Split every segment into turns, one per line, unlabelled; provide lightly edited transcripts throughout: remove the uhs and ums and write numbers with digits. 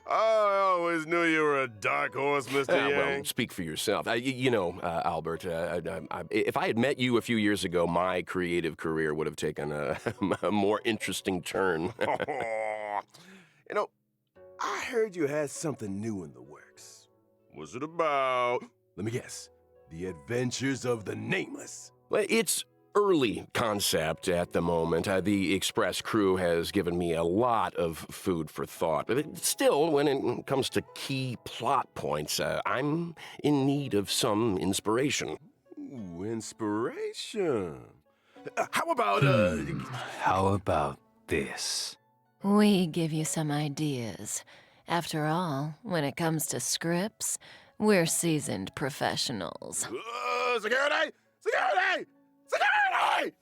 I always knew you were a dark horse, Mr. Yang.
Well, speak for yourself. Albert, if I had met you a few years ago, my creative career would have taken a, a more interesting turn.
You know, I heard you had something new in the works. What's it about? Let me guess. The Adventures of the Nameless.
Well, it's early concept at the moment. The Express crew has given me a lot of food for thought. But still, when it comes to key plot points, I'm in need of some inspiration.
Ooh, inspiration. How about,
How about this?
We give you some ideas. After all, when it comes to scripts, we're seasoned professionals.
Security! Security! Security!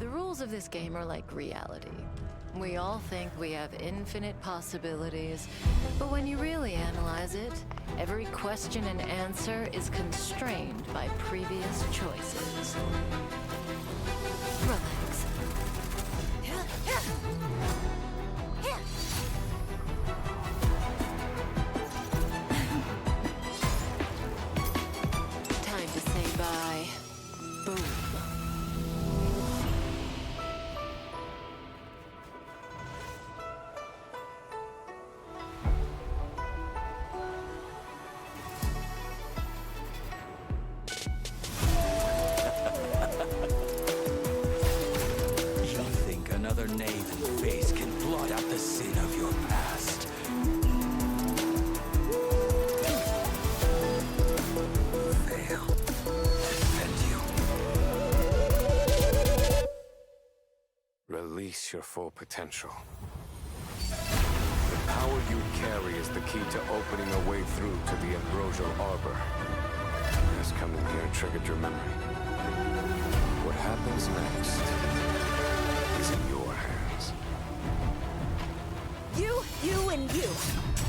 The rules of this game are like reality. We all think we have infinite possibilities, but when you really analyze it, every question and answer is constrained by previous choices. Relax. Time to say bye. Boom.
You think another name and face can blot out the sin of your past? Fail. Defend you. Release your full potential. The power you carry is the key to opening a way through to the ambrosial arbor. As coming here triggered your memory. What happens next is in your hands.
You, and you.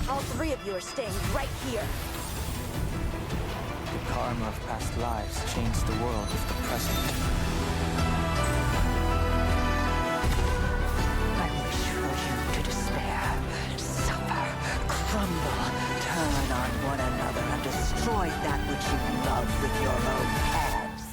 All three of you are staying right here.
The karma of past lives changed the world of the present.
I wish for you to despair, suffer, crumble, turn on one another, and destroy that which you love with your own hands.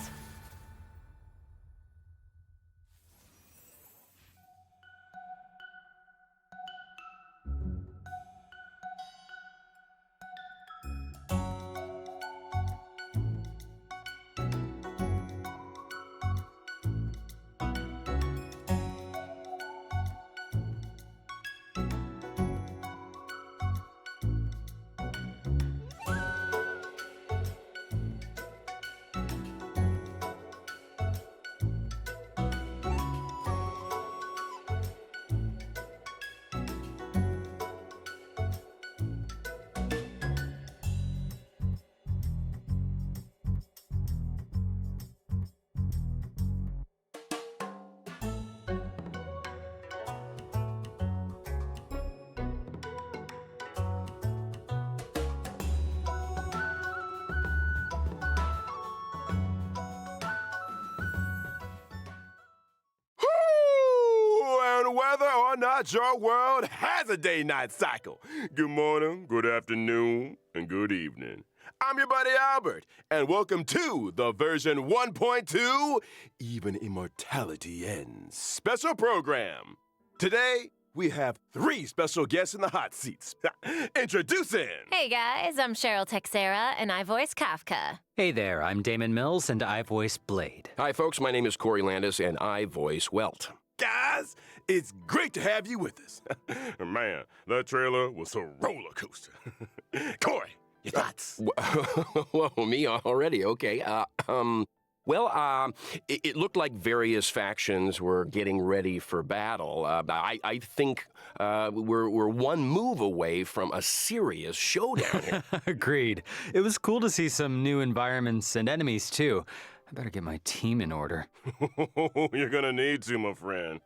And whether or not your world has a day-night cycle. Good morning, good afternoon, and good evening. I'm your buddy Albert, and welcome to the version 1.2 Even Immortality Ends special program. Today, we have 3 special guests in the hot seats. Introducing...
Hey guys, I'm Cheryl Texera, and I voice Kafka.
Hey there, I'm Damon Mills, and I voice Blade.
Hi, folks. My name is Corey Landis, and I voice Welt.
Guys, it's great to have you with us. Man, that trailer was a roller coaster. Corey, your thoughts?
Whoa, me already? Okay. It looked like various factions were getting ready for battle. I think we're one move away from a serious showdown here.
Agreed. It was cool to see some new environments and enemies, too. I better get my team in order.
You're gonna need to, my friend.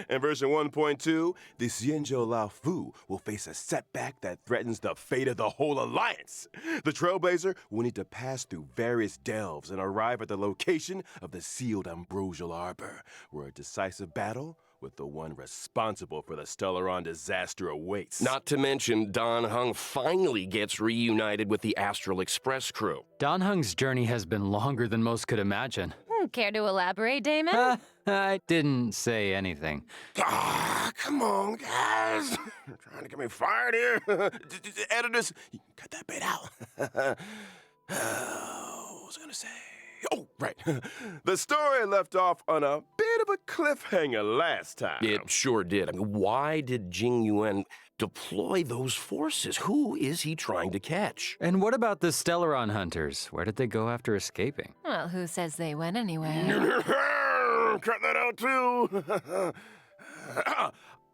In version 1.2, the Xianzhou Lao Fu will face a setback that threatens the fate of the whole alliance. The Trailblazer will need to pass through various delves and arrive at the location of the sealed Ambrosial Arbor, where a decisive battle with the one responsible for the Stellaron disaster awaits.
Not to mention, Dan Heng finally gets reunited with the Astral Express crew.
Dan Heng's journey has been longer than most could imagine.
Care to elaborate, Damon?
I didn't say anything.
Ah, come on, guys. You're trying to get me fired here. Editors, you can cut that bit out. What was I gonna say? Oh, right. The story left off on a bit of a cliffhanger last time.
It sure did. I mean, why did Jing Yuan deploy those forces? Who is he trying to catch?
And what about the Stellaron hunters? Where did they go after escaping?
Well, who says they went anywhere?
Cut that out, too.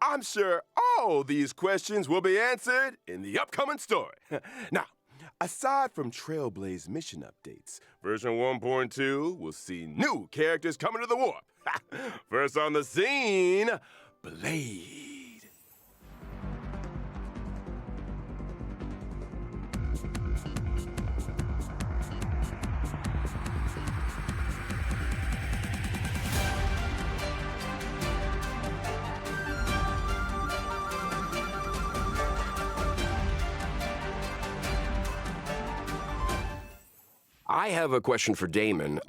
I'm sure all these questions will be answered in the upcoming story. Now, aside from Trailblaze mission updates, version 1.2 will see new characters coming to the warp. First on the scene, Blade.
I have a question for Damon.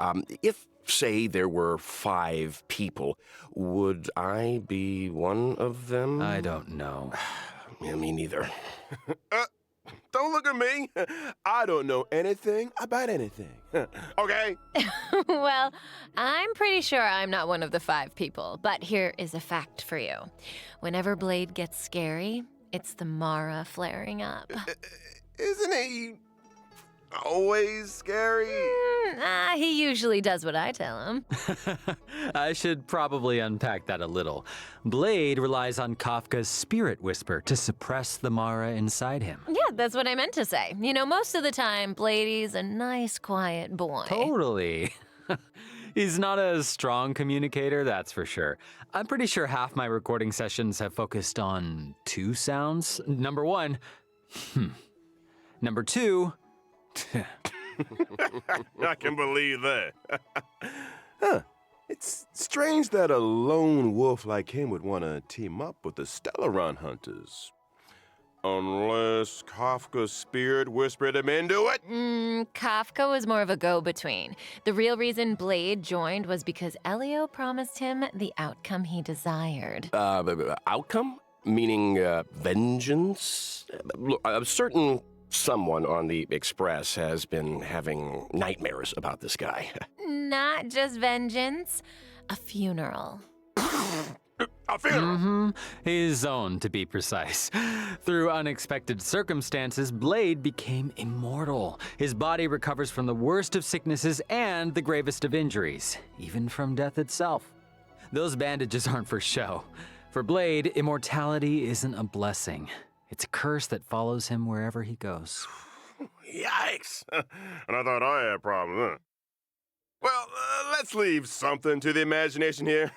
If, say, there were 5 people, would I be one of them?
I don't know.
Yeah, me neither.
Don't look at me. I don't know anything about anything. Okay?
Well, I'm pretty sure I'm not one of the 5 people, but here is a fact for you. Whenever Blade gets scary, it's the Mara flaring up.
Isn't he always scary?
He usually does what I tell him.
I should probably unpack that a little. Blade relies on Kafka's spirit whisper to suppress the Mara inside him.
Yeah, that's what I meant to say. You know, most of the time, Bladey's a nice, quiet boy.
Totally. He's not a strong communicator, that's for sure. I'm pretty sure half my recording sessions have focused on 2 sounds. Number 1, Number 2,
I can believe that. It's strange that a lone wolf like him would want to team up with the Stellaron hunters. Unless Kafka's spirit whispered him into it?
Kafka was more of a go-between. The real reason Blade joined was because Elio promised him the outcome he desired.
Outcome? Meaning vengeance? Look, a certain someone on the Express has been having nightmares about this guy.
Not just vengeance, a funeral.
A funeral?
his own, to be precise. Through unexpected circumstances, Blade became immortal. His body recovers from the worst of sicknesses and the gravest of injuries, even from death itself. Those bandages aren't for show. For Blade, immortality isn't a blessing. It's a curse that follows him wherever he goes.
Yikes. And I thought I had a problem, huh? Well, let's leave something to the imagination here.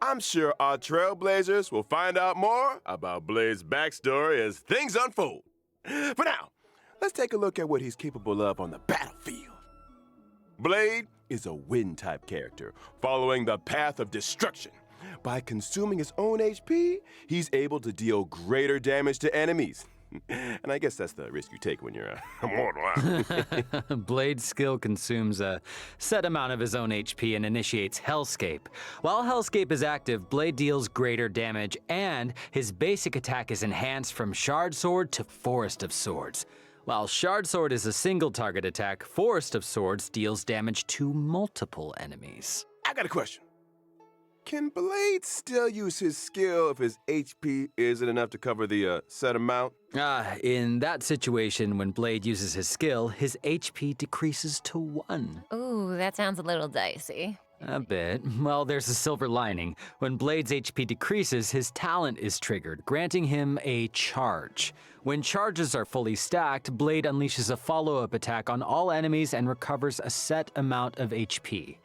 I'm sure our Trailblazers will find out more about Blade's backstory as things unfold. For now, let's take a look at what he's capable of on the battlefield. Blade is a wind-type character, following the path of destruction. By consuming his own HP, he's able to deal greater damage to enemies. And I guess that's the risk you take when you're immortal, huh?
Blade's skill consumes a set amount of his own HP and initiates Hellscape. While Hellscape is active, Blade deals greater damage, and his basic attack is enhanced from Shard Sword to Forest of Swords. While Shard Sword is a single target attack, Forest of Swords deals damage to multiple enemies.
I got a question. Can Blade still use his skill if his HP isn't enough to cover the set amount?
In that situation, when Blade uses his skill, his HP decreases to 1.
Ooh, that sounds a little dicey.
A bit. Well, there's a silver lining. When Blade's HP decreases, his talent is triggered, granting him a charge. When charges are fully stacked, Blade unleashes a follow-up attack on all enemies and recovers a set amount of HP.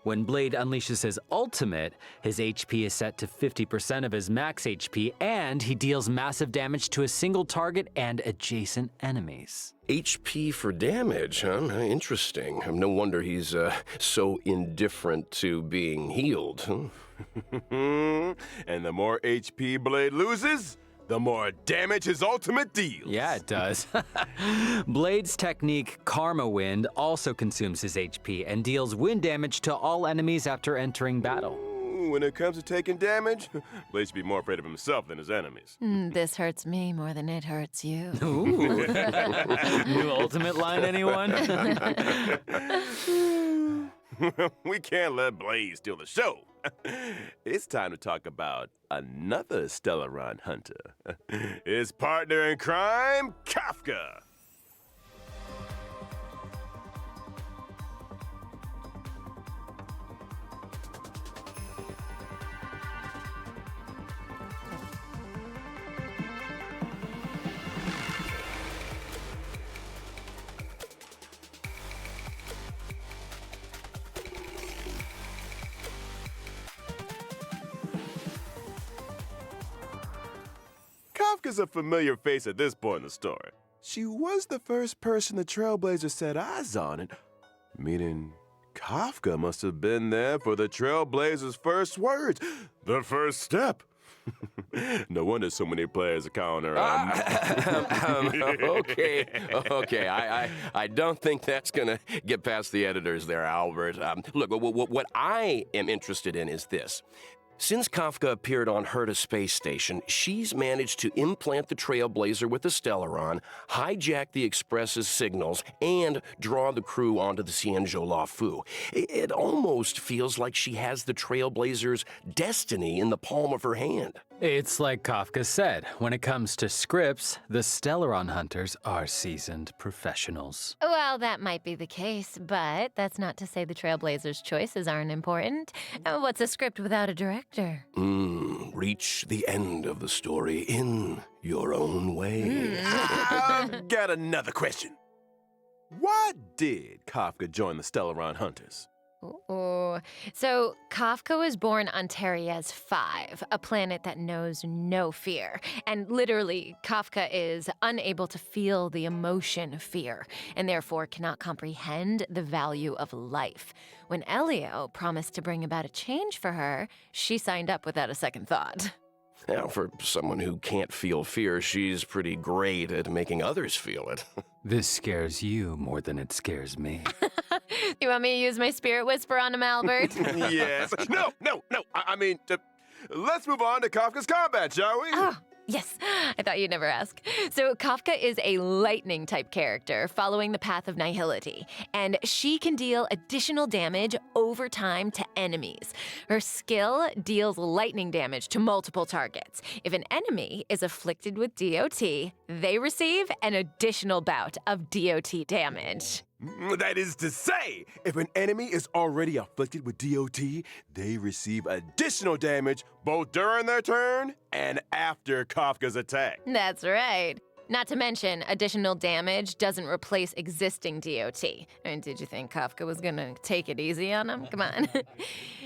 When Blade unleashes his ultimate, his HP is set to 50% of his max HP, and he deals massive damage to a single target and adjacent enemies.
HP for damage, huh? Interesting. No wonder he's so indifferent to being healed. Huh?
And the more HP Blade loses, the more damage his ultimate deals.
Yeah, it does. Blade's technique, Karma Wind, also consumes his HP and deals wind damage to all enemies after entering battle.
When it comes to taking damage, Blade should be more afraid of himself than his enemies.
This hurts me more than it hurts you.
Ooh. New ultimate line, anyone?
We can't let Blade steal the show. It's time to talk about another Stellaron hunter. His partner in crime, Kafka. Kafka's a familiar face at this point in the story. She was the first person the Trailblazers set eyes on, and meaning Kafka must have been there for the Trailblazers' first words, the first step. No wonder so many players are calling her.
Okay. I don't think that's gonna get past the editors there, Albert. Look, what I am interested in is this. Since Kafka appeared on Herta Space Station, she's managed to implant the Trailblazer with the Stellaron, hijack the Express's signals, and draw the crew onto the Cienjo La Fu. It almost feels like she has the Trailblazer's destiny in the palm of her hand.
It's like Kafka said, when it comes to scripts, the Stellaron hunters are seasoned professionals.
Well, that might be the case, but that's not to say the Trailblazers' choices aren't important. What's a script without a director?
Reach the end of the story in your own way.
I've got another question. Why did Kafka join the Stellaron Hunters?
Ooh. So, Kafka was born on Terriez 5, a planet that knows no fear. And literally, Kafka is unable to feel the emotion fear, and therefore cannot comprehend the value of life. When Elio promised to bring about a change for her, she signed up without a second thought.
Now, for someone who can't feel fear, she's pretty great at making others feel it.
This scares you more than it scares me.
You want me to use my spirit whisper on him, Albert?
Yes. No. I mean, let's move on to Kafka's combat, shall we?
Oh, yes. I thought you'd never ask. So Kafka is a lightning-type character following the path of nihility, and she can deal additional damage over time to enemies. Her skill deals lightning damage to multiple targets. If an enemy is afflicted with DOT, they receive an additional bout of DOT damage.
That is to say, if an enemy is already afflicted with DOT, they receive additional damage both during their turn and after Kafka's attack.
That's right. Not to mention, additional damage doesn't replace existing DOT. I mean, did you think Kafka was gonna take it easy on him? Come on.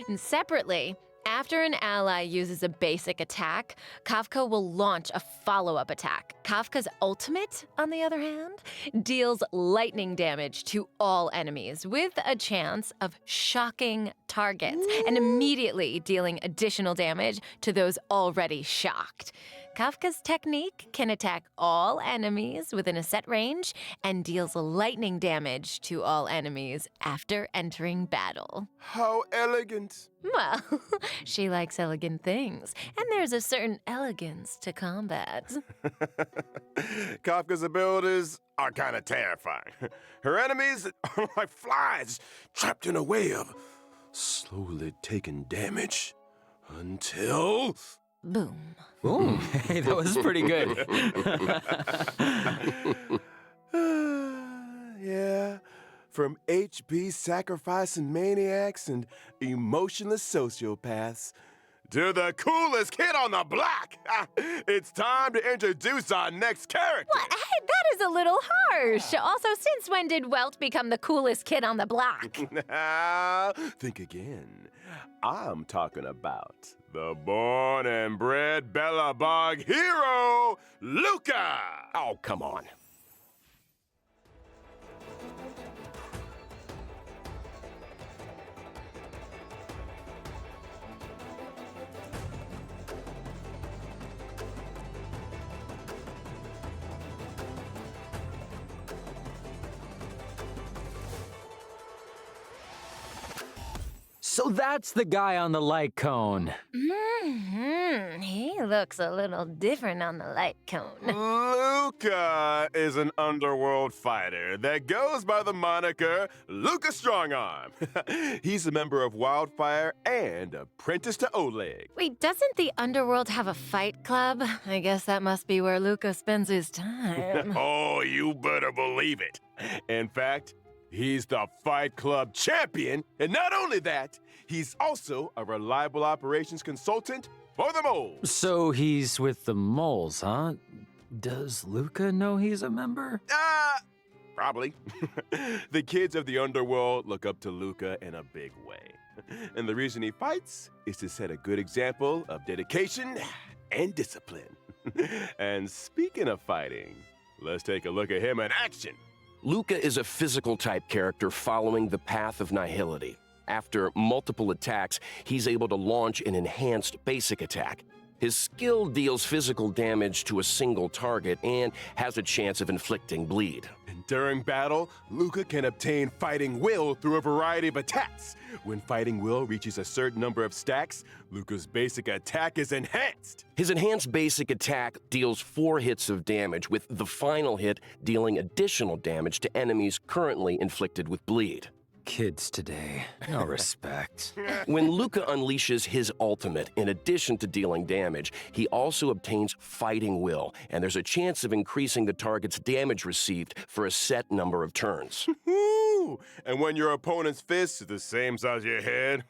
And separately, after an ally uses a basic attack, Kafka will launch a follow-up attack. Kafka's ultimate, on the other hand, deals lightning damage to all enemies with a chance of shocking targets and immediately dealing additional damage to those already shocked. Kafka's technique can attack all enemies within a set range and deals lightning damage to all enemies after entering battle.
How elegant.
Well, she likes elegant things, and there's a certain elegance to combat.
Kafka's abilities are kind of terrifying. Her enemies are like flies trapped in a web, slowly taking damage until...
Boom.
Ooh, hey, that was pretty good.
Yeah, from HP sacrificing maniacs and emotionless sociopaths, to the coolest kid on the block. It's time to introduce our next character.
What? Hey, that is a little harsh. Also, since when did Welt become the coolest kid on the block?
Think again. I'm talking about the born and bred Bellabog hero, Luca!
Oh, come on.
So that's the guy on the light cone.
He looks a little different on the light cone.
Luca is an underworld fighter that goes by the moniker Luca Strongarm. He's a member of Wildfire and apprentice to Oleg.
Wait, doesn't the underworld have a fight club? I guess that must be where Luca spends his time.
Oh, you better believe it. In fact, he's the Fight Club champion, and not only that, he's also a reliable operations consultant for the moles.
So he's with the moles, huh? Does Luca know he's a member?
Probably. The kids of the underworld look up to Luca in a big way. And the reason he fights is to set a good example of dedication and discipline. And speaking of fighting, let's take a look at him in action.
Luca is a physical type character following the path of nihility. After multiple attacks, he's able to launch an enhanced basic attack. His skill deals physical damage to a single target and has a chance of inflicting bleed.
And during battle, Luca can obtain Fighting Will through a variety of attacks. When Fighting Will reaches a certain number of stacks, Luca's basic attack is enhanced.
His enhanced basic attack deals 4 hits of damage, with the final hit dealing additional damage to enemies currently inflicted with bleed.
Kids today, no respect.
When Luca unleashes his ultimate, in addition to dealing damage, he also obtains Fighting Will, and there's a chance of increasing the target's damage received for a set number of turns.
Woo! And when your opponent's fist is the same size as your head,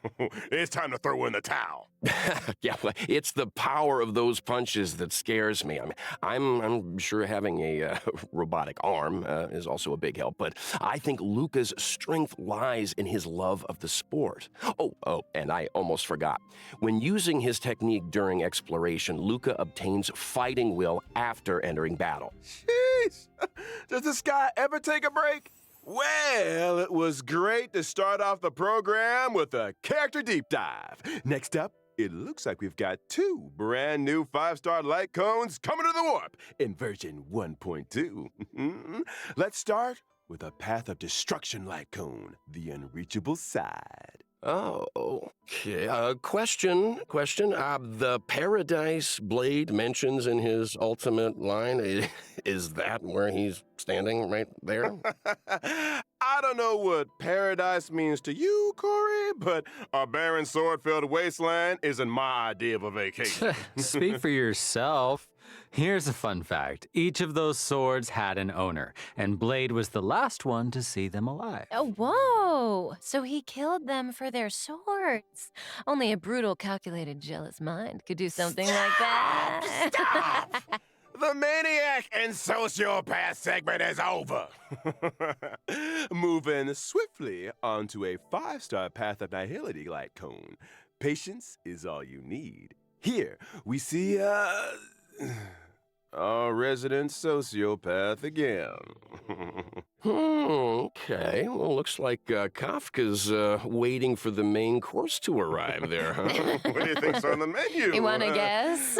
it's time to throw in the towel.
Yeah, well, it's the power of those punches that scares me. I'm sure having a robotic arm is also a big help, but I think Luca's strength lies in his love of the sport. Oh, and I almost forgot. When using his technique during exploration, Luca obtains Fighting Will after entering battle.
Jeez! Does this guy ever take a break? Well, it was great to start off the program with a character deep dive. Next up, it looks like we've got 2 brand new 5-star light cones coming to the warp in version 1.2. Let's start with a Path of Destruction light cone, the unreachable side.
Oh, okay. Question. The Paradise Blade mentions in his ultimate line, is that where he's standing right there?
I don't know what paradise means to you, Corey, but a barren sword-filled wasteland isn't my idea of a vacation.
Speak for yourself. Here's a fun fact. Each of those swords had an owner, and Blade was the last one to see them alive.
Oh, whoa! So he killed them for their swords. Only a brutal, calculated, jealous mind could do something like that.
Stop! The maniac and sociopath segment is over. Moving swiftly onto a 5-star Path of Nihility light cone. Patience is all you need. Here we see our resident sociopath again.
Okay. Well, looks like Kafka's waiting for the main course to arrive there, huh?
What do you think's on the menu?
You want to guess?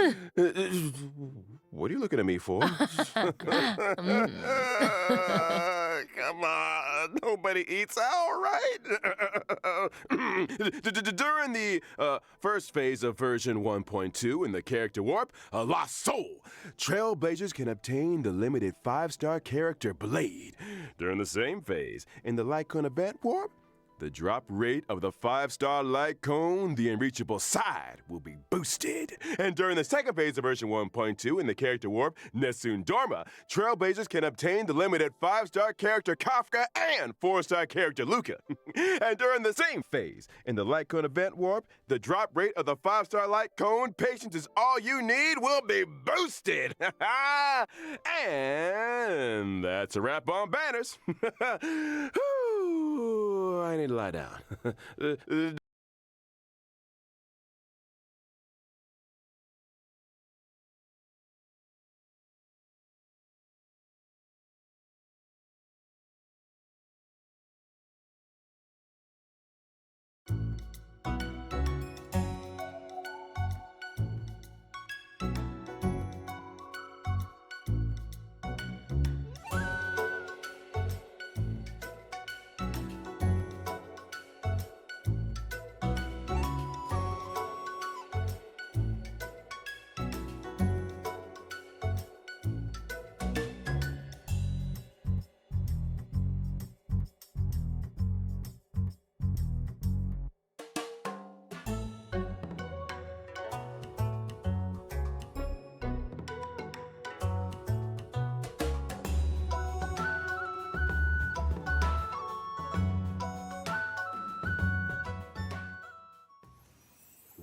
What are you looking at me for? Come on, nobody eats out, right? During the first phase of version 1.2 in the character warp, a Lost Soul, Trailblazers can obtain the limited 5-star character Blade. During the same phase, in the Lycon event warp, the drop rate of the 5-star light cone, the unreachable side, will be boosted. And during the second phase of version 1.2 in the character warp, Nessun Dorma, Trailblazers can obtain the limited 5-star character Kafka and 4-star character Luca. And during the same phase, in the light cone event warp, the drop rate of the 5-star light cone, patience is all you need, will be boosted. And that's a wrap on banners. Whew, I need to lie down.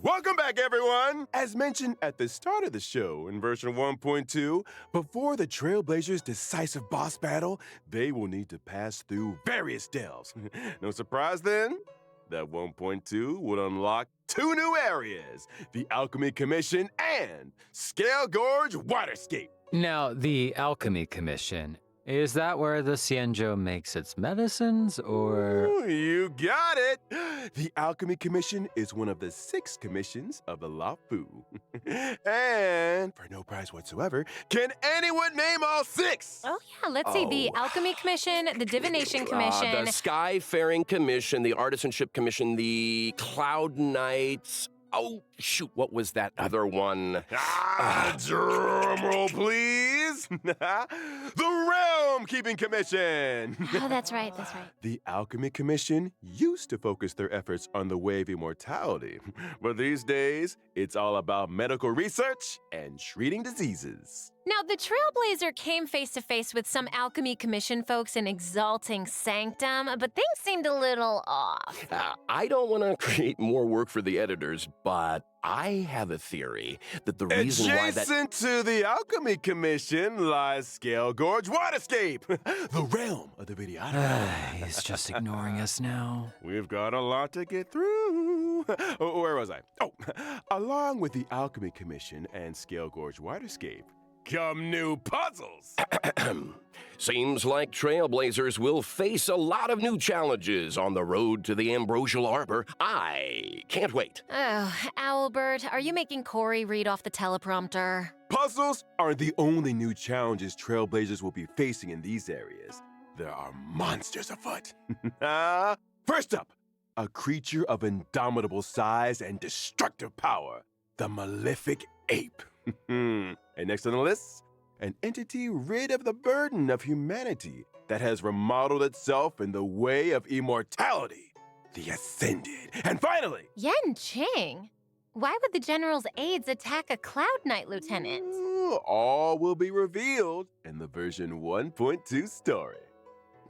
Welcome back, everyone! As mentioned at the start of the show in version 1.2, before the Trailblazers' decisive boss battle, they will need to pass through various delves. No surprise then? That 1.2 would unlock 2 new areas, the Alchemy Commission and Scale Gorge Waterscape.
Now, the Alchemy Commission, is that where the Xianzhou makes its medicines, or...?
Ooh, you got it! The Alchemy Commission is one of the 6 commissions of the La Fu. And, for no prize whatsoever, can anyone name all 6?
Oh, yeah, let's see. The Alchemy Commission, the Divination Commission.
The Skyfaring Commission, the Artisanship Commission, the Cloud Knights. Oh, shoot, what was that other one?
Drum roll, please! The Realm Keeping Commission!
Oh, that's right, that's right.
The Alchemy Commission used to focus their efforts on the way of immortality, but these days, it's all about medical research and treating diseases.
Now, the Trailblazer came face to face with some Alchemy Commission folks in Exalting Sanctum, but things seemed a little off.
I don't want to create more work for the editors, but I have a theory that the reason why that...
Adjacent to the Alchemy Commission lies Scale Gorge Waterscape, the realm of the videographer.
He's just ignoring us now.
We've got a lot to get through. Where was I? Oh, along with the Alchemy Commission and Scale Gorge Waterscape, come new puzzles.
Seems like Trailblazers will face a lot of new challenges on the road to the Ambrosial Arbor. I can't wait.
Oh, Owlbert, are you making Corey read off the teleprompter?
Puzzles aren't the only new challenges Trailblazers will be facing in these areas. There are monsters afoot. First up, a creature of indomitable size and destructive power, the Malefic Ape. And next on the list, an entity rid of the burden of humanity that has remodeled itself in the way of immortality, the Ascended. And finally,
Yen Qing? Why would the General's aides attack a Cloud Knight lieutenant?
all will be revealed in the version 1.2 story.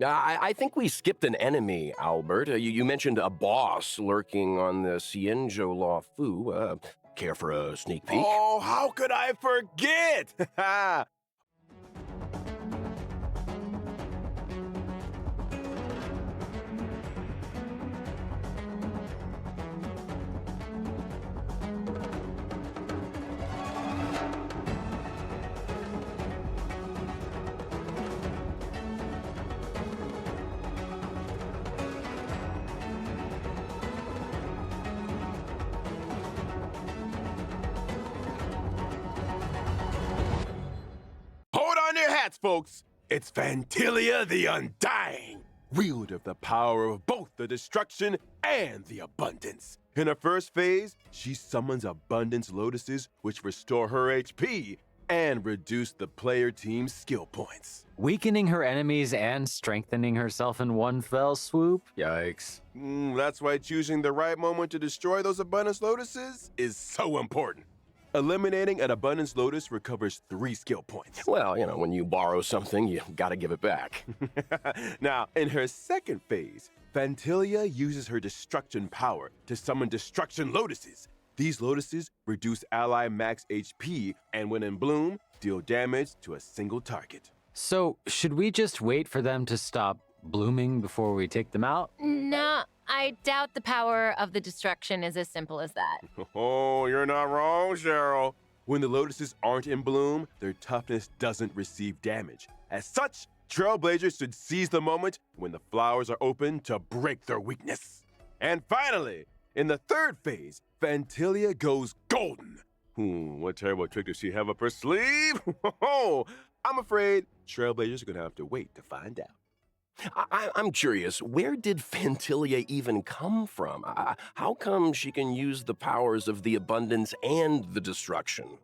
I think we skipped an enemy, Albert. You mentioned a boss lurking on the Xianzhou Law Fu. Care for a sneak peek?
Oh, how could I forget? Hold on your hats, folks. It's Fantilia the Undying, wielder of the power of both the destruction and the abundance. In her first phase, she summons abundance lotuses which restore her HP and reduce the player team's skill points.
Weakening her enemies and strengthening herself in one fell swoop? Yikes.
That's why choosing the right moment to destroy those Abundance Lotuses is so important. Eliminating an Abundance Lotus recovers 3 skill points.
Well, when you borrow something, you gotta give it back.
Now, in her second phase, Fantilia uses her Destruction power to summon Destruction Lotuses. These Lotuses reduce ally max HP and, when in bloom, deal damage to a single target.
So, should we just wait for them to stop blooming before we take them out?
No, I doubt the power of the destruction is as simple as that.
Oh, you're not wrong, Cheryl. When the Lotuses aren't in bloom, their toughness doesn't receive damage. As such, Trailblazers should seize the moment when the flowers are open to break their weakness. And finally, in the third phase, Fantilia goes golden. What terrible trick does she have up her sleeve? I'm afraid Trailblazers are gonna have to wait to find out.
I'm curious, where did Fantilia even come from? How come she can use the powers of the abundance and the destruction?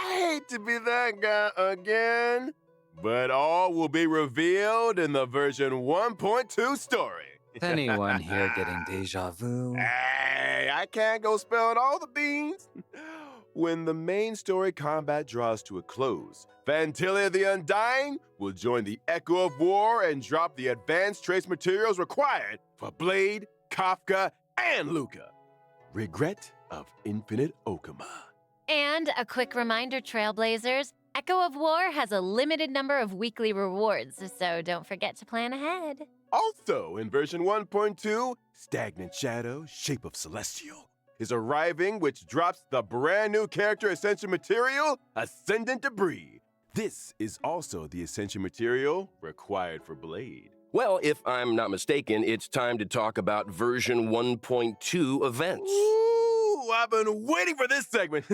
I hate to be that guy again, but all will be revealed in the version 1.2 story.
Is anyone here getting deja vu?
Hey, I can't go spilling all the beans. When the main story combat draws to a close, Fantilia the Undying will join the Echo of War and drop the advanced trace materials required for Blade, Kafka, and Luca. Regret of Infinite Okama.
And a quick reminder, Trailblazers, Echo of War has a limited number of weekly rewards, so don't forget to plan ahead.
Also, in version 1.2, Stagnant Shadow, Shape of Celestial, is arriving, which drops the brand new character Ascension material, Ascendant Debris. This is also the Ascension material required for Blade.
Well, if I'm not mistaken, it's time to talk about version 1.2 events.
Ooh, I've been waiting for this segment.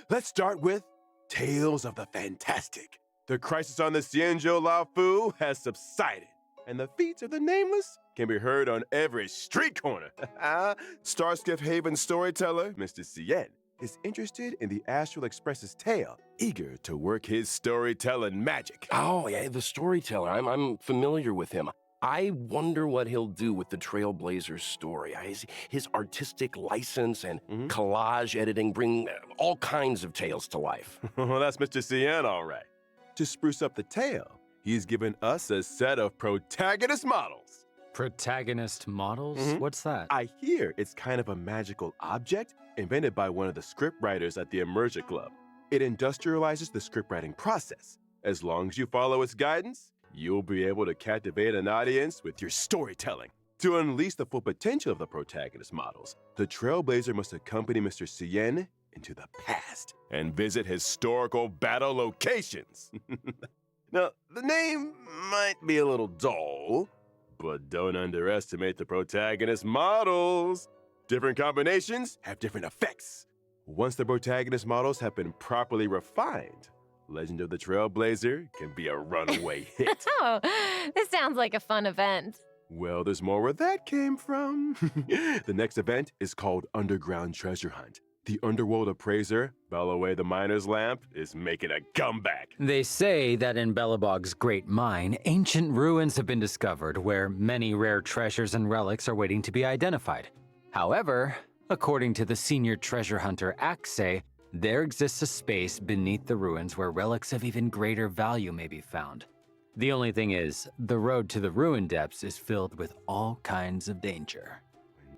Let's start with Tales of the Fantastic. The crisis on the Xianzhou Laofu has subsided, and the feats of the Nameless can be heard on every street corner. Starskiff Haven storyteller, Mr. Cien, is interested in the Astral Express's tale, eager to work his storytelling magic.
Oh, yeah, the storyteller. I'm familiar with him. I wonder what he'll do with the Trailblazers story. His artistic license and collage editing bring all kinds of tales to life.
Well, that's Mr. Cien, all right. To spruce up the tale, he's given us a set of protagonist models.
Protagonist models? What's that?
I hear it's kind of a magical object invented by one of the scriptwriters at the Immersion Club. It industrializes the scriptwriting process. As long as you follow its guidance, you'll be able to captivate an audience with your storytelling. To unleash the full potential of the protagonist models, the Trailblazer must accompany Mr. Cien into the past and visit historical battle locations. Now, the name might be a little dull, but don't underestimate the protagonist models. Different combinations have different effects. Once the protagonist models have been properly refined, Legend of the Trailblazer can be a runaway hit.
Oh, this sounds like a fun event.
Well, there's more where that came from. The next event is called Underground Treasure Hunt. The underworld appraiser, Bellaway the Miner's Lamp, is making a comeback.
They say that in Belobog's Great Mine, ancient ruins have been discovered where many rare treasures and relics are waiting to be identified. However, according to the senior treasure hunter Axe, there exists a space beneath the ruins where relics of even greater value may be found. The only thing is, the road to the ruin depths is filled with all kinds of danger.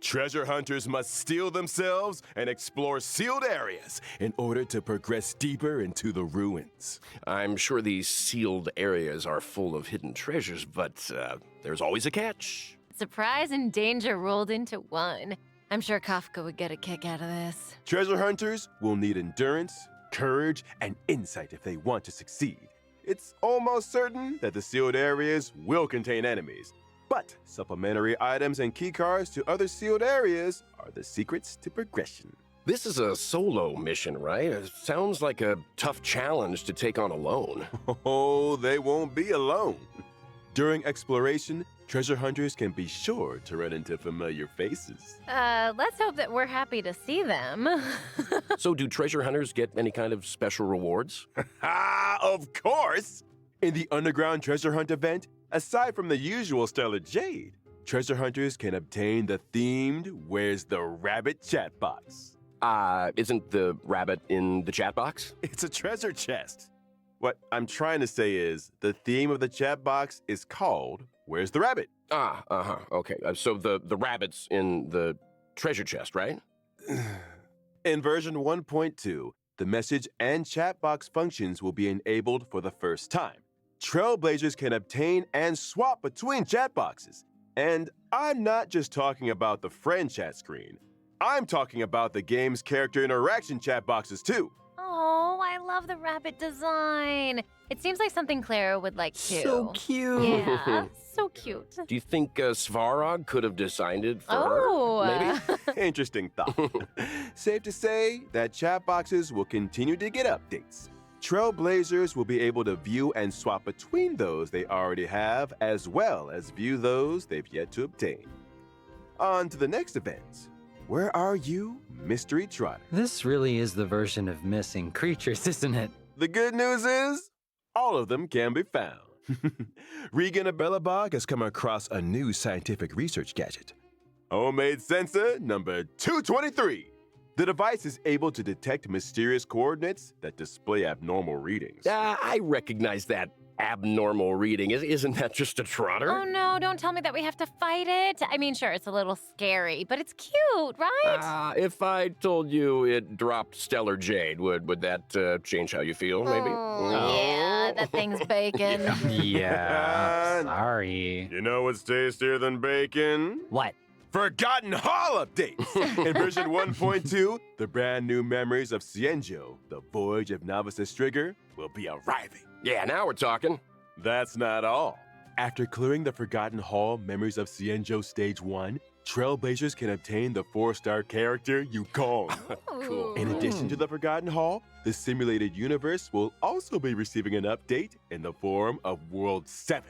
Treasure hunters must steel themselves and explore sealed areas in order to progress deeper into the ruins.
I'm sure these sealed areas are full of hidden treasures, but there's always a catch.
Surprise and danger rolled into one. I'm sure Kafka would get a kick out of this.
Treasure hunters will need endurance, courage, and insight if they want to succeed. It's almost certain that the sealed areas will contain enemies, but supplementary items and keycards to other sealed areas are the secrets to progression.
This is a solo mission, right? It sounds like a tough challenge to take on alone.
Oh, they won't be alone. During exploration, treasure hunters can be sure to run into familiar faces.
Let's hope that we're happy to see them.
So, do treasure hunters get any kind of special rewards?
Ah, of course! In the underground treasure hunt event, aside from the usual stellar jade, treasure hunters can obtain the themed Where's the Rabbit chat box.
Isn't the rabbit in the chat box?
It's a treasure chest. What I'm trying to say is the theme of the chat box is called Where's the Rabbit?
Okay. So the rabbit's in the treasure chest, right?
In version 1.2, the message and chat box functions will be enabled for the first time. Trailblazers can obtain and swap between chat boxes. And I'm not just talking about the friend chat screen. I'm talking about the game's character interaction chat boxes too.
Oh, I love the rabbit design. It seems like something Clara would like too.
So cute.
Yeah, so cute.
Do you think Svarog could have designed it for
Oh,
her? Maybe?
Interesting thought. Safe to say that chat boxes will continue to get updates. Trailblazers will be able to view and swap between those they already have, as well as view those they've yet to obtain. On to the next event. Where are you, Mystery Trotter?
This really is the version of missing creatures, isn't it?
The good news is, all of them can be found. Regan of Bellabog has come across a new scientific research gadget. Homemade sensor number 223. The device is able to detect mysterious coordinates that display abnormal readings.
I recognize that abnormal reading. Isn't that just a trotter?
Oh no, don't tell me that we have to fight it. I mean, sure, it's a little scary, but it's cute, right?
If I told you it dropped stellar jade, would that change how you feel, maybe?
Yeah, that thing's bacon.
Yeah. Sorry.
You know what's tastier than bacon?
What?
Forgotten Hall updates! In version 1.2, the brand new memories of Cienjo, the Voyage of Novice Striger, will be arriving.
Yeah, now we're talking.
That's not all. After clearing the Forgotten Hall Memories of Cienjo Stage 1, Trailblazers can obtain the 4-star character Yukong.
Cool.
In addition to the Forgotten Hall, the simulated universe will also be receiving an update in the form of World 7.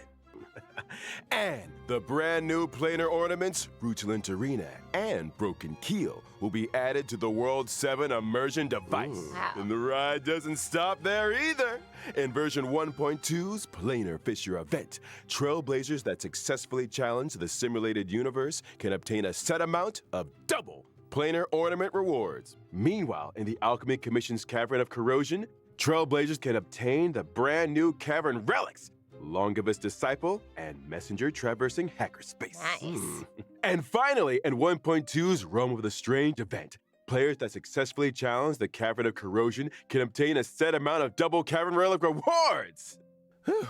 And the brand new planar ornaments, Rutilant Arena and Broken Keel, will be added to the World 7 immersion device.
Wow.
And the ride doesn't stop there either. In version 1.2's Planar Fissure event, Trailblazers that successfully challenge the simulated universe can obtain a set amount of double planar ornament rewards. Meanwhile, in the Alchemy Commission's Cavern of Corrosion, Trailblazers can obtain the brand new Cavern Relics, Longibus Disciple, and Messenger Traversing Hackerspace.
Nice.
And finally, in 1.2's Realm of the Strange event, players that successfully challenge the Cavern of Corrosion can obtain a set amount of double Cavern Relic rewards. Whew.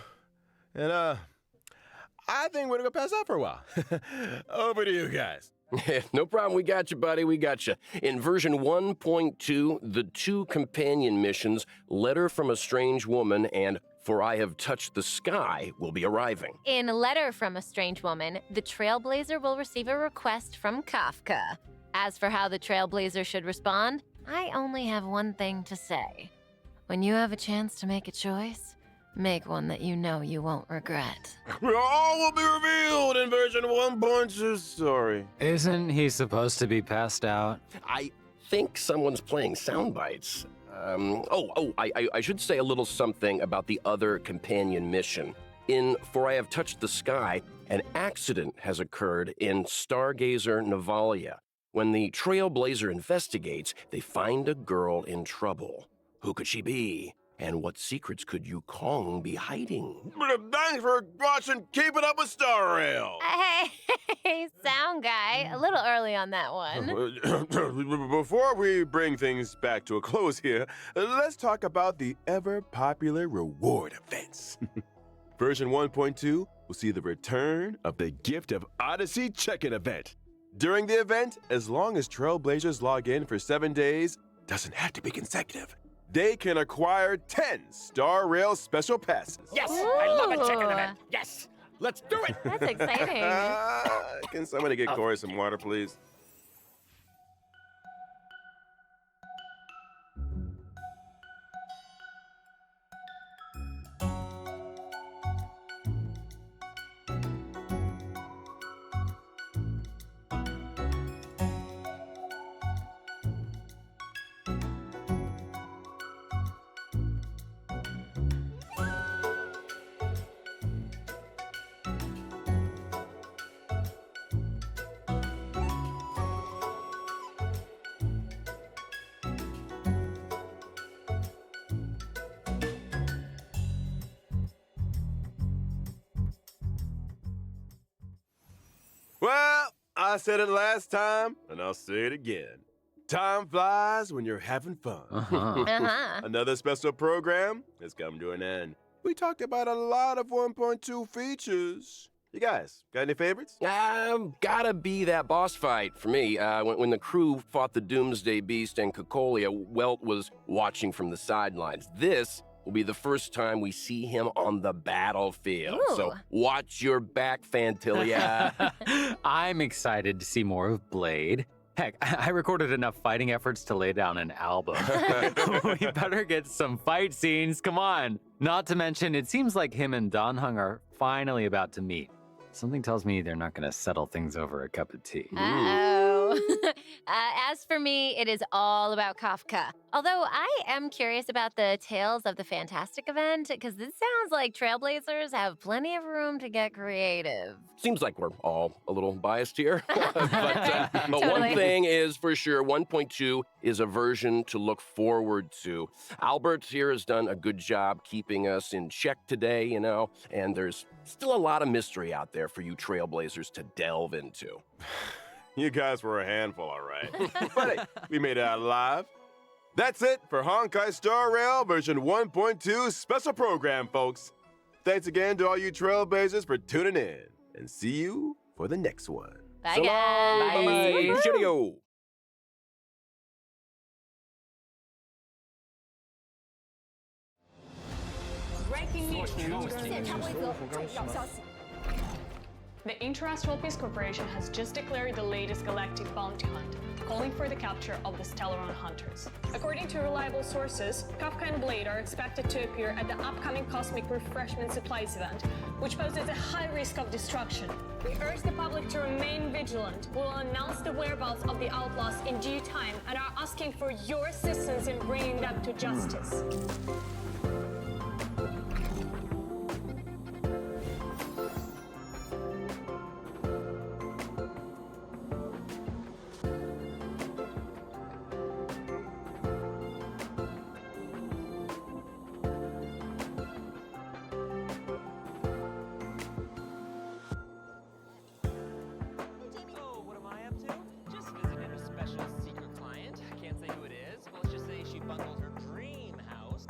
And, I think we're gonna go pass out for a while. Over to you guys.
No problem. We got you, buddy. We got you. In version 1.2, the 2 companion missions, Letter from a Strange Woman and For I Have Touched the Sky, will be arriving.
In a letter from a strange woman, the Trailblazer will receive a request from Kafka. As for how the Trailblazer should respond, I only have one thing to say. When you have a chance to make a choice, make one that you know you won't regret.
All will be revealed in version 1.2. Sorry.
Isn't he supposed to be passed out?
I think someone's playing sound bites. I should say a little something about the other companion mission. In For I Have Touched the Sky, an accident has occurred in Stargazer Navalia. When the Trailblazer investigates, they find a girl in trouble. Who could she be? And what secrets could Yukong be hiding?
Thanks for watching Keeping Up with Star Rail.
Hey, sound guy, a little early on that one.
Before we bring things back to a close here, let's talk about the ever-popular reward events. Version 1.2 will see the return of the Gift of Odyssey check-in event. During the event, as long as Trailblazers log in for 7 days, doesn't have to be consecutive, they can acquire 10 Star Rail special passes.
Yes!
Ooh.
I love a check-in event! Yes! Let's do it!
That's exciting.
Can somebody get Corey some water, please? Well, I said it last time, and I'll say it again. Time flies when you're having fun.
Uh-huh.
Another special program has come to an end. We talked about a lot of 1.2 features. You guys, got any favorites?
Gotta be that boss fight for me. When the crew fought the Doomsday Beast and Cocolia, Welt was watching from the sidelines. This will be the first time we see him on the battlefield.
Ooh.
So watch your back, Fantilia.
I'm excited to see more of Blade. Heck, I recorded enough fighting efforts to lay down an album. We better get some fight scenes, come on. Not to mention, it seems like him and Dan Hung are finally about to meet. Something tells me they're not gonna settle things over a cup of tea.
Uh-oh. As for me, it is all about Kafka. Although I am curious about the Tales of the Fantastic event, because this sounds like Trailblazers have plenty of room to get creative.
Seems like we're all a little biased here. but one
Totally.
thing is for sure, 1.2 is a version to look forward to. Albert here has done a good job keeping us in check today, you know, and there's still a lot of mystery out there for you Trailblazers to delve into.
You guys were a handful, all right. But hey, we made it out alive. That's it for Honkai Star Rail version 1.2 special program, folks. Thanks again to all you Trailblazers for tuning in, and see you for the next one.
Bye,
So long.
guys.
Bye-bye. Cheerio.
Breaking news. The Interastral Peace Corporation has just declared the latest galactic bounty hunt, calling for the capture of the Stellaron Hunters. According to reliable sources, Kafka and Blade are expected to appear at the upcoming Cosmic Refreshment Supplies event, which poses a high risk of destruction. We urge the public to remain vigilant. We will announce the whereabouts of the outlaws in due time and are asking for your assistance in bringing them to justice.
So, what am I up to? Just visited a special secret client. I can't say who it is, but let's just say she bungled her dream house.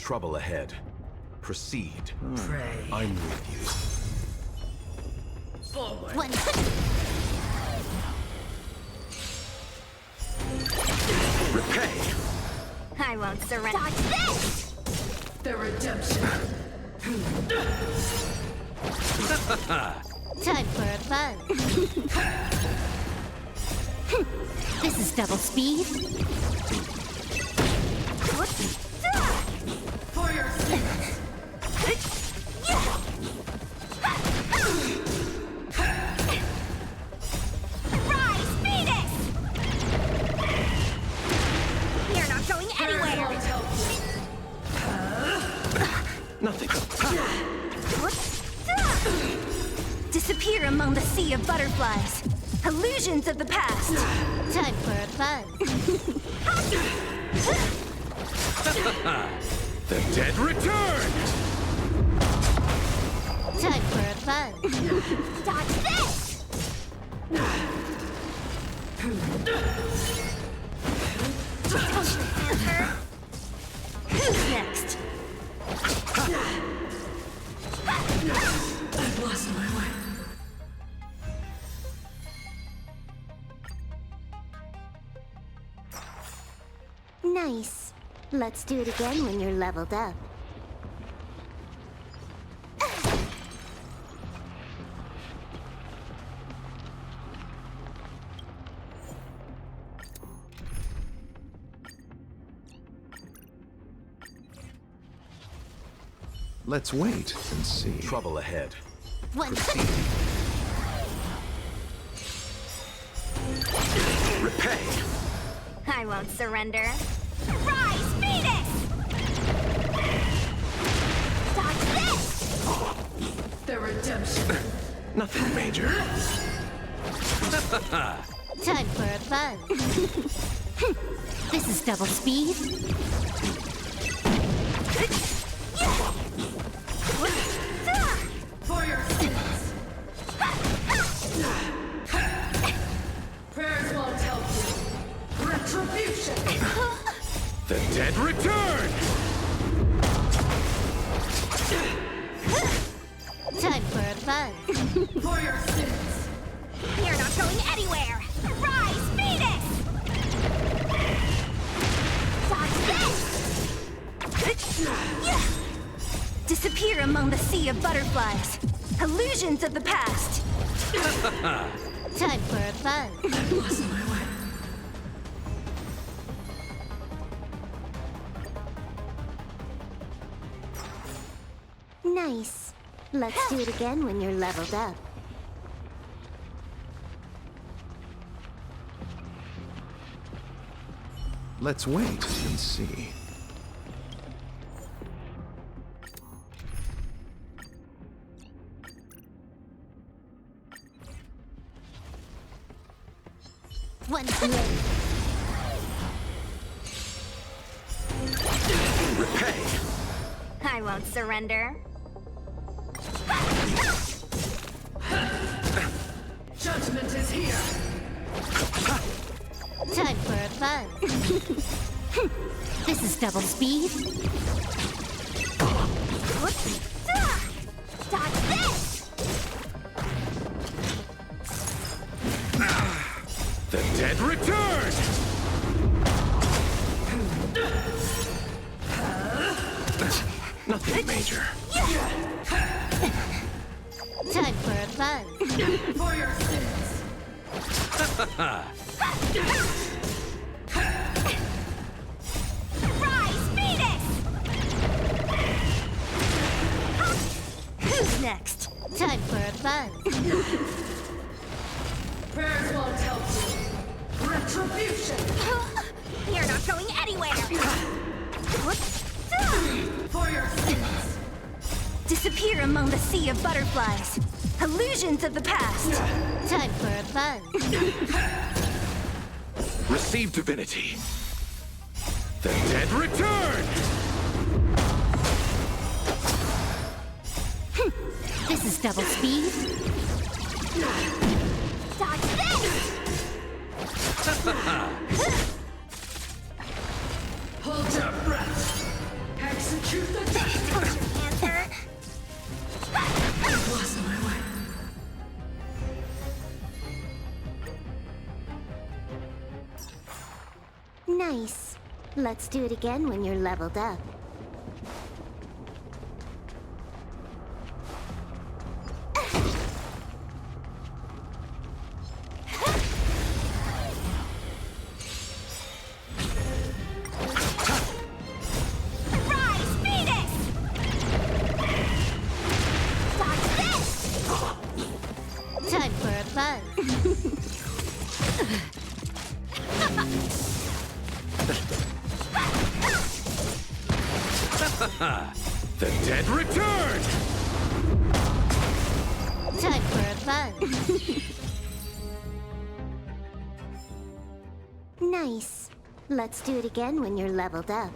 Trouble ahead. Proceed.
Pray.
I'm with you.
One.
Repay!
I won't surrender. Dodge this!
The redemption.
Time for a buzz. This is double speed.
For your sins.
Rise, Phoenix! You're not going anywhere!
Won't help
Nothing.
Disappear among the sea of butterflies. Illusions of the past. Time for a buzz.
The dead return!
Time for a buzz. Dodge this! Who's next?
I've lost my way.
Nice. Let's do it again when you're leveled up.
Let's wait and see. Trouble ahead.
One.
Repay!
I won't surrender. Rise, Phoenix! Dodge this!
The redemption.
Nothing major.
Time for a buzz. This is double speed.
For your sins. Prayers won't help you. Retribution.
The dead return!
Time for a buzz.
For your sins.
You're not going anywhere! Rise, Phoenix! Dodge this! Disappear among the sea of butterflies. Illusions of the past. Time for a buzz.
I've lost my way.
Nice. Let's do it again when you're leveled up.
Let's wait and see.
One.
Repay!
I won't surrender.
Judgment is here.
Time for a buzz. This is double speed. Dodge this!
The dead return!
Nothing major.
Time for a buzz.
For your sins.
Rise, Phoenix! Who's next? Time for a buzz.
Prayers won't help you. Retribution.
You're not going anywhere!
For your sins.
Disappear among the sea of butterflies. Illusions of the past. Time for a buzz.
Receive divinity. The dead return!
This is double speed. Dodge this!
Hold your breath. Execute.
Nice. Let's do it again when you're leveled up. Rise, Phoenix! Dodge this! Time for a buzz.
The dead return!
Time for a buzz. Nice. Let's do it again when you're leveled up.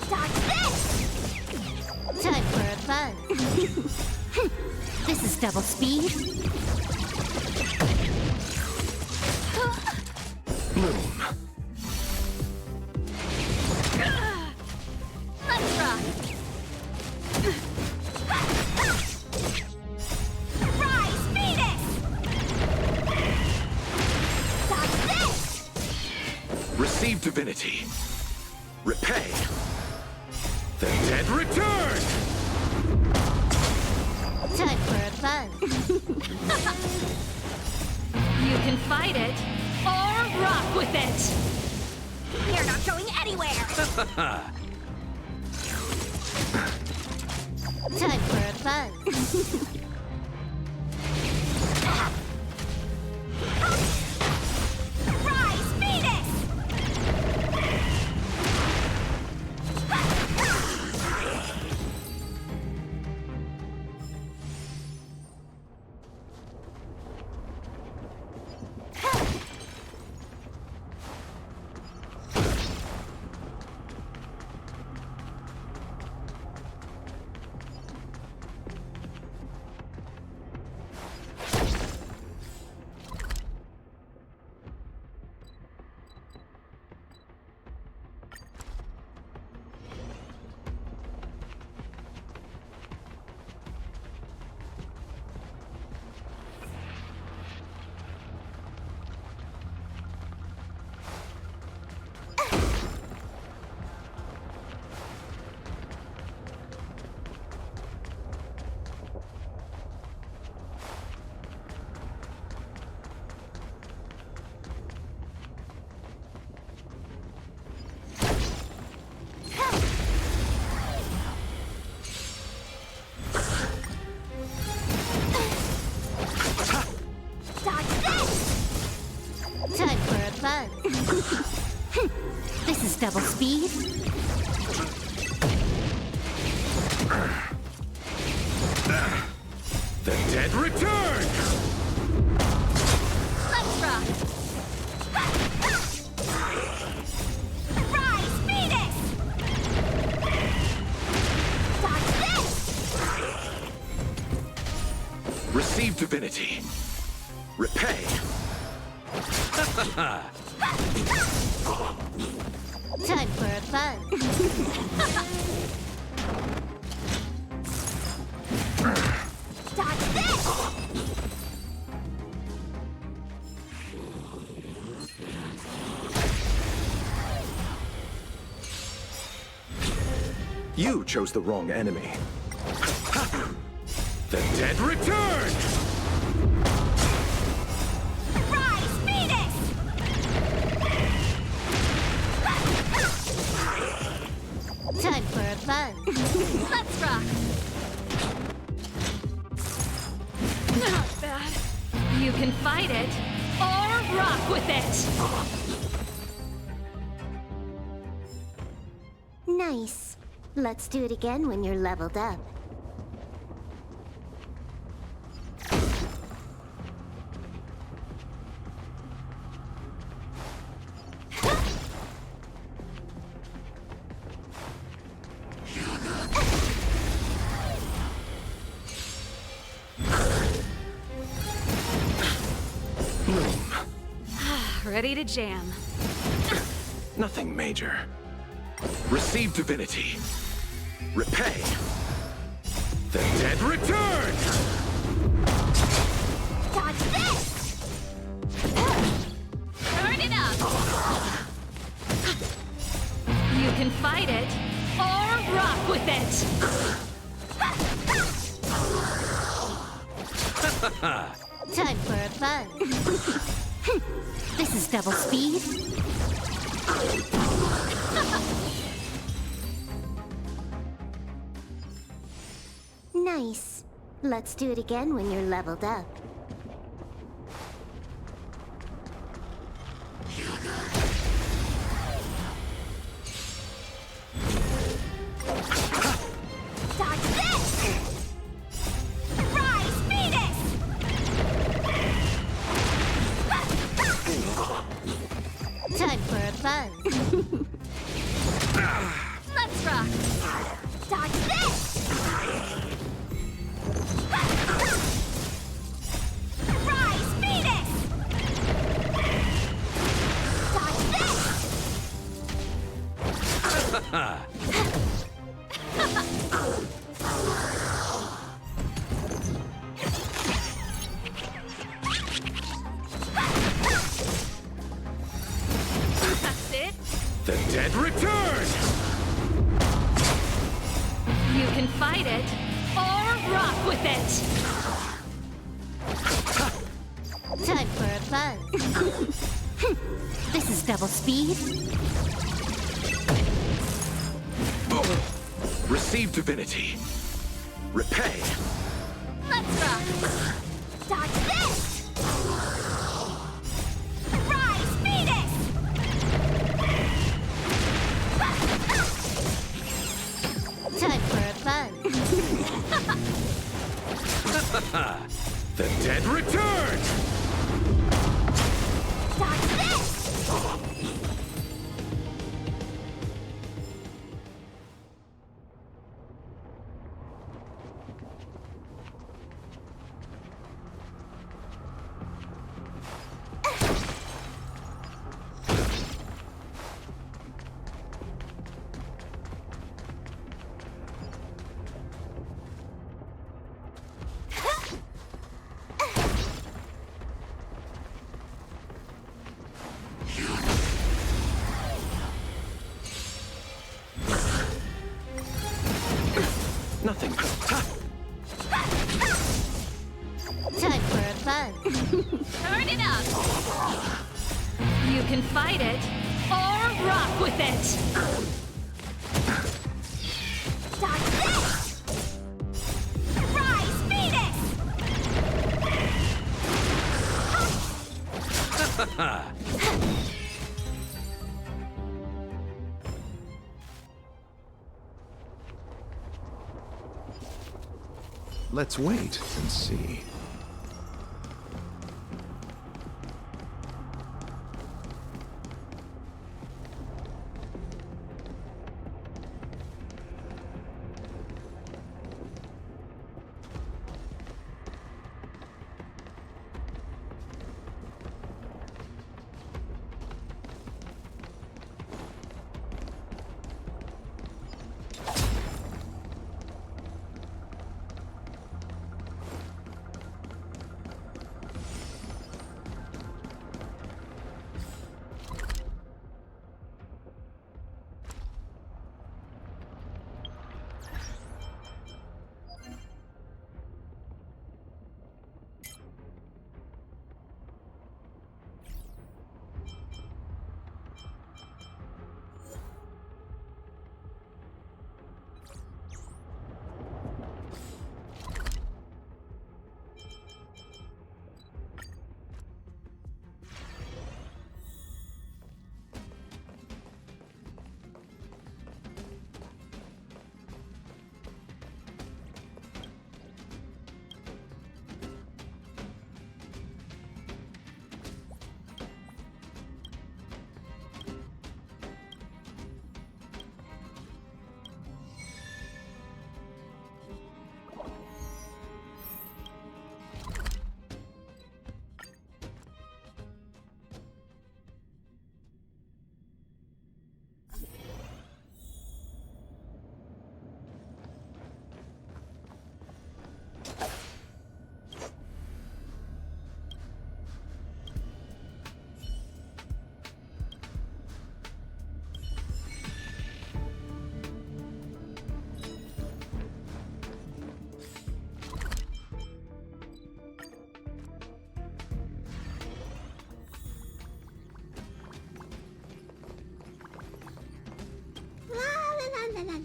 Dodge this! Time for a buzz. This is double speed.
Bloom.
Let's rock! Rise, Phoenix! Dodge this!
Receive divinity. Repay. The dead return!
Time for a buzz.
You can fight it or rock with it.
You're not going anywhere! Time for a buzz. Rise, Phoenix! Dodge this! Time for a buzz. This is double speed.
The dead return!
Let's rock! Rise, Phoenix! Dodge this!
Receive divinity. Repay.
Time for a buzz. Dodge this!
You chose the wrong enemy. The dead return!
Rise, Phoenix! Time for a buzz. Let's rock!
Not bad. You can fight it or rock with it.
Nice. Let's do it again when you're leveled up. ready to jam.
Nothing major. Receive divinity. Repay. The dead return!
Dodge this! Turn it up! You can fight it, or rock with it! Time for a fun. This is double speed. Nice. Let's do it again when you're leveled up. Dodge this! Rise, Venus! Time for a fun. Let's rock. Dodge this! Rise, Venus! Dodge this! That's it.
The dead return!
You can fight it, or rock with it! Time for a fun. This is double speed.
Receive divinity. Repay.
Let's rock! Dodge this! Rise, Venus! Time for a fun.
The dead return!
Dodge this!
Nothing.
Time for a fun. Turn it up! You can fight it, or rock with it! Dodge this! Rise, Venus!
Let's wait and see.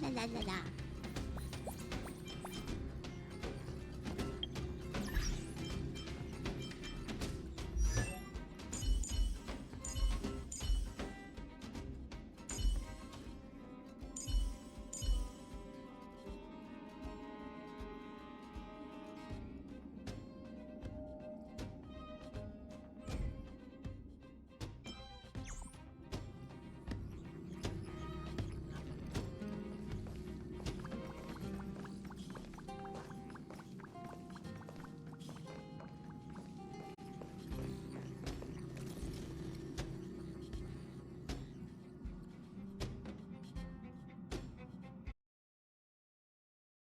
la la la la.